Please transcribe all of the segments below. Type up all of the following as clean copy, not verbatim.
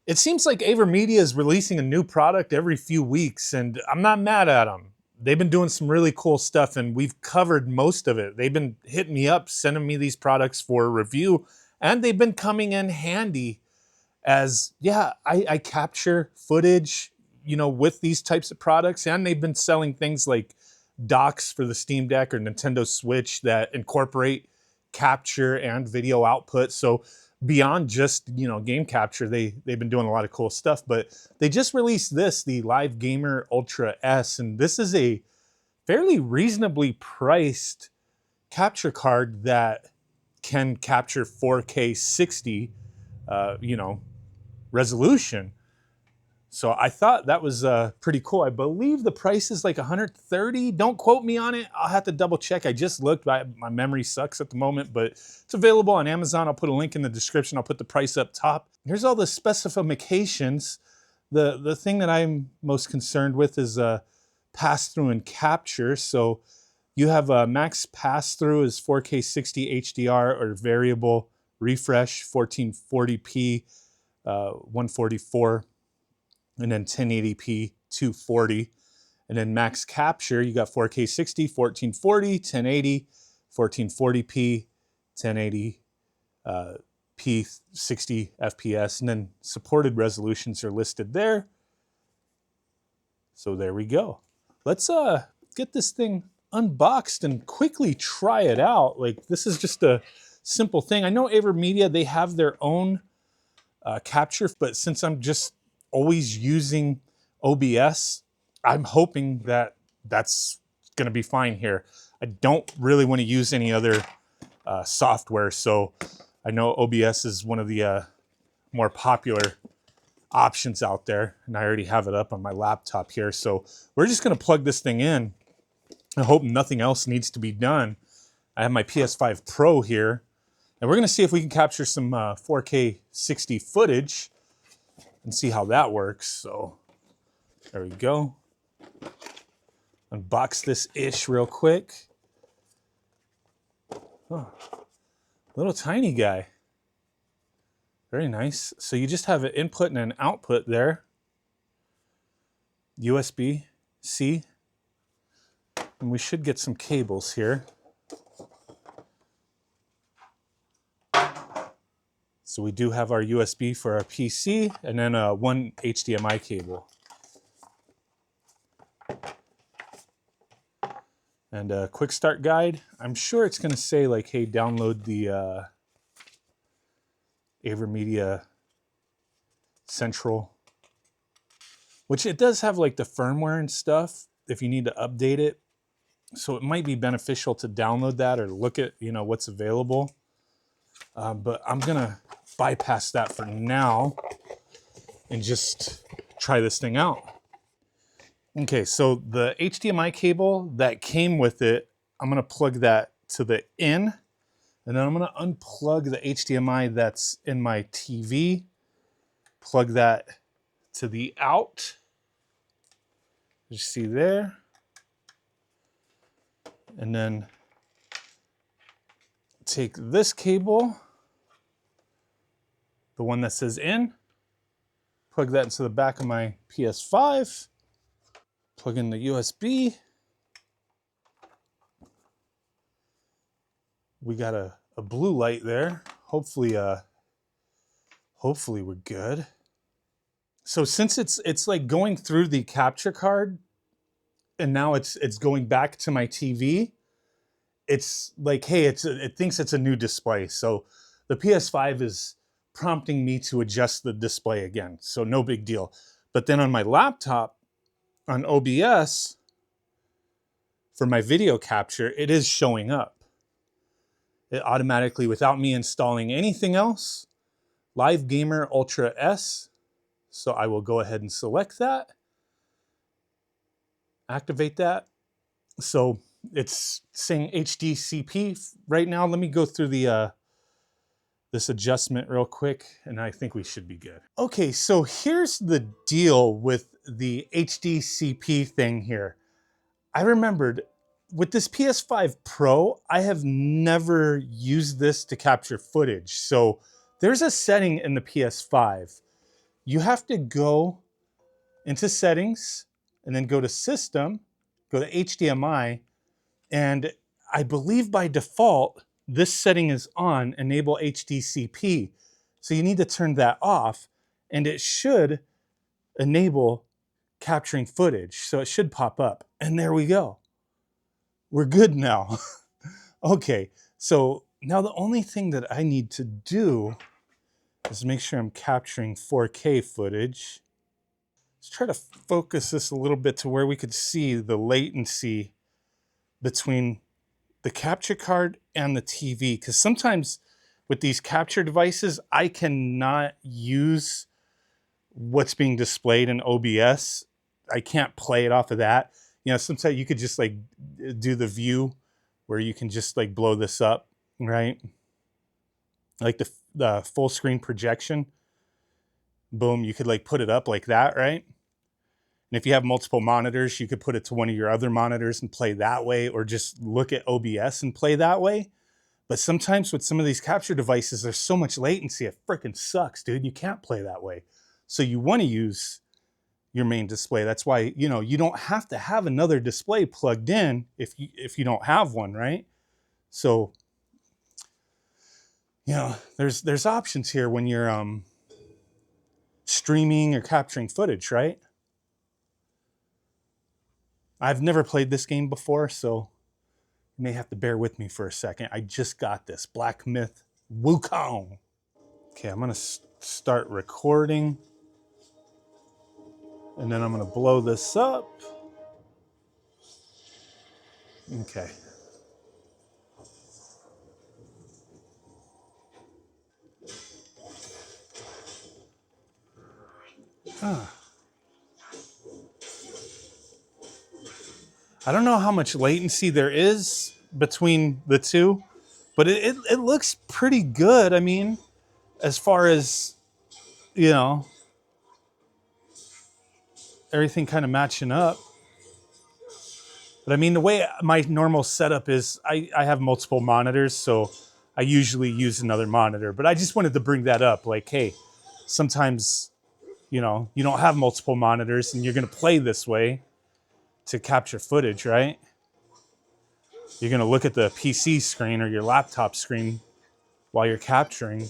It seems like Avermedia is releasing a new product every few weeks, and I'm not mad at them. They've been doing some really cool stuff, and we've covered most of it. They've been hitting me up, sending me these products for review, and they've been coming in handy as, yeah, I capture footage, with these types of products, and they've been selling things like docks for the Steam Deck or Nintendo Switch that incorporate capture and video output. So beyond just game capture, they've been doing a lot of cool stuff. But they just released this, the Live Gamer Ultra S, and this is a fairly reasonably priced capture card that can capture 4K 60 resolution. So I thought that was pretty cool. I believe the price is like $130. Don't quote me on it. I'll have to double check. I just looked. My memory sucks at the moment, but it's available on Amazon. I'll put a link in the description. I'll put the price up top. Here's all the specifications. The thing that I'm most concerned with is pass-through and capture. So you have a max pass-through is 4K 60 HDR or variable refresh 1440p 144. And then 1080p 240. And then max capture, you got 4K 60, 1440, 1080, 1440p, 1080 p 60 FPS. And then supported resolutions are listed there. So there we go. Let's get this thing unboxed and quickly try it out. Like, this is just a simple thing. I know Avermedia, they have their own capture, but since I'm just always using OBS, I'm hoping that that's going to be fine here. I don't really want to use any other software, so I know OBS is one of the more popular options out there, and I already have it up on my laptop here. So we're just going to plug this thing in. I hope nothing else needs to be done. I have my PS5 Pro here, and we're going to see if we can capture some 4K 60 footage and see how that works. So there we go. Unbox this ish real quick. Oh, little tiny guy. Very nice. So you just have an input and an output there. USB-C. And we should get some cables here. So we do have our USB for our PC, and then one HDMI cable. And a quick start guide. I'm sure it's going to say like, hey, download the Avermedia Central, which it does have like the firmware and stuff if you need to update it. So it might be beneficial to download that or look at, what's available. But I'm going to bypass that for now and just try this thing out. Okay, so the HDMI cable that came with it, I'm going to plug that to the in, and then I'm going to unplug the HDMI that's in my TV, plug that to the out. You see there. And then take this cable, the one that says in, plug that into the back of my PS5, plug in the USB. We got a blue light there. Hopefully we're good. So since it's like going through the capture card and now it's going back to my TV, it's like, hey, it thinks it's a new display. So the PS5 is prompting me to adjust the display again. So no big deal. But then on my laptop, on OBS, for my video capture, it is showing up. It automatically, without me installing anything else, Live Gamer Ultra S. So I will go ahead and select that. Activate that. So it's saying HDCP right now. Let me go through the this adjustment real quick, and I think we should be good. Okay, so here's the deal with the HDCP thing here. I remembered with this PS5 Pro, I have never used this to capture footage. So there's a setting in the PS5. you have to go into settings and then go to system, go to HDMI, and I believe by default, this setting is on, enable HDCP. So you need to turn that off, and it should enable capturing footage. So it should pop up, and there we go. We're good now. Okay, so now the only thing that I need to do is make sure I'm capturing 4K footage. Let's try to focus this a little bit to where we could see the latency between the capture card and the TV, because sometimes with these capture devices, I cannot use what's being displayed in OBS. I can't play it off of that. You know, sometimes you could just like do the view where you can just like blow this up, right? Like the full screen projection. Boom, you could like put it up like that, right? And if you have multiple monitors, you could put it to one of your other monitors and play that way, or just look at OBS and play that way. But sometimes with some of these capture devices, there's so much latency, it freaking sucks, dude. You can't play that way. So you want to use your main display. That's why, you know, you don't have to have another display plugged in if you don't have one, right? So, you know, there's options here when you're streaming or capturing footage, right? I've never played this game before, so you may have to bear with me for a second. I just got this. Black Myth Wukong. Okay, I'm going to start recording. And then I'm going to blow this up. Okay. I don't know how much latency there is between the two, but it looks pretty good. I mean, as far as, you know, everything kind of matching up. But I mean, the way my normal setup is, I have multiple monitors, so I usually use another monitor. But I just wanted to bring that up. Like, hey, sometimes, you know, you don't have multiple monitors and you're going to play this way to capture footage, right? You're going to look at the PC screen or your laptop screen while you're capturing.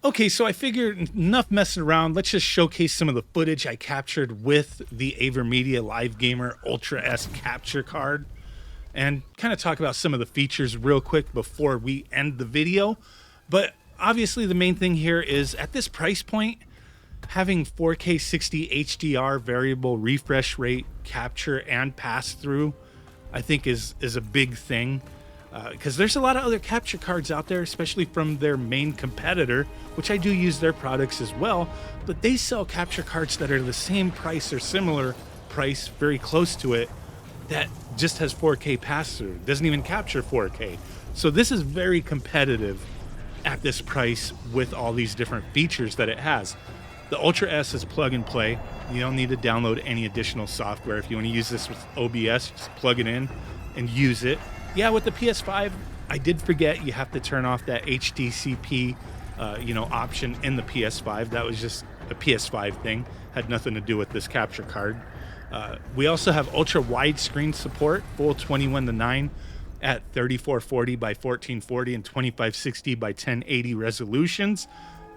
Okay, so I figured enough messing around. Let's just showcase some of the footage I captured with the Avermedia Live Gamer Ultra S capture card and kind of talk about some of the features real quick before we end the video. But obviously the main thing here is at this price point, having 4K 60 HDR variable refresh rate capture and pass through, I think is a big thing. Because there's a lot of other capture cards out there, especially from their main competitor, which I do use their products as well, but they sell capture cards that are the same price or similar price, very close to it, that just has 4K pass-through, doesn't even capture 4K. So this is very competitive at this price with all these different features that it has. The Ultra S is plug and play. You don't need to download any additional software. If you want to use this with OBS, just plug it in and use it. Yeah, with the PS5, I did forget you have to turn off that HDCP, option in the PS5. That was just a PS5 thing. Had nothing to do with this capture card. We also have ultra widescreen support, full 21:9 at 3440 by 1440 and 2560 by 1080 resolutions.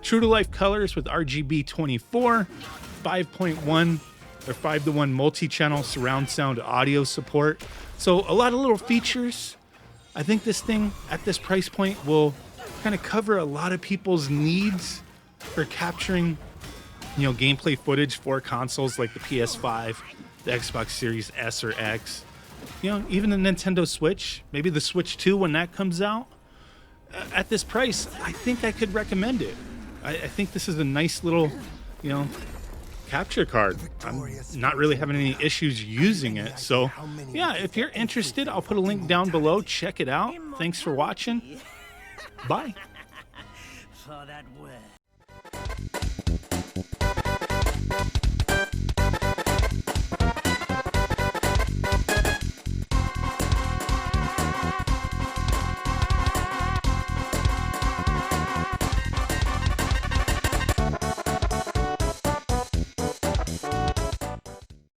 True to life colors with RGB 24, 5.1 or 5:1 multi-channel surround sound audio support. So a lot of little features. I think this thing at this price point will kind of cover a lot of people's needs for capturing, gameplay footage for consoles like the PS5, the Xbox Series S or X, even the Nintendo Switch, maybe the Switch 2 when that comes out. At this price, I think I could recommend it. I think this is a nice little, capture card. I'm not really having any issues using it. So yeah, if you're interested, I'll put a link down below. Check it out. Thanks for watching. Bye.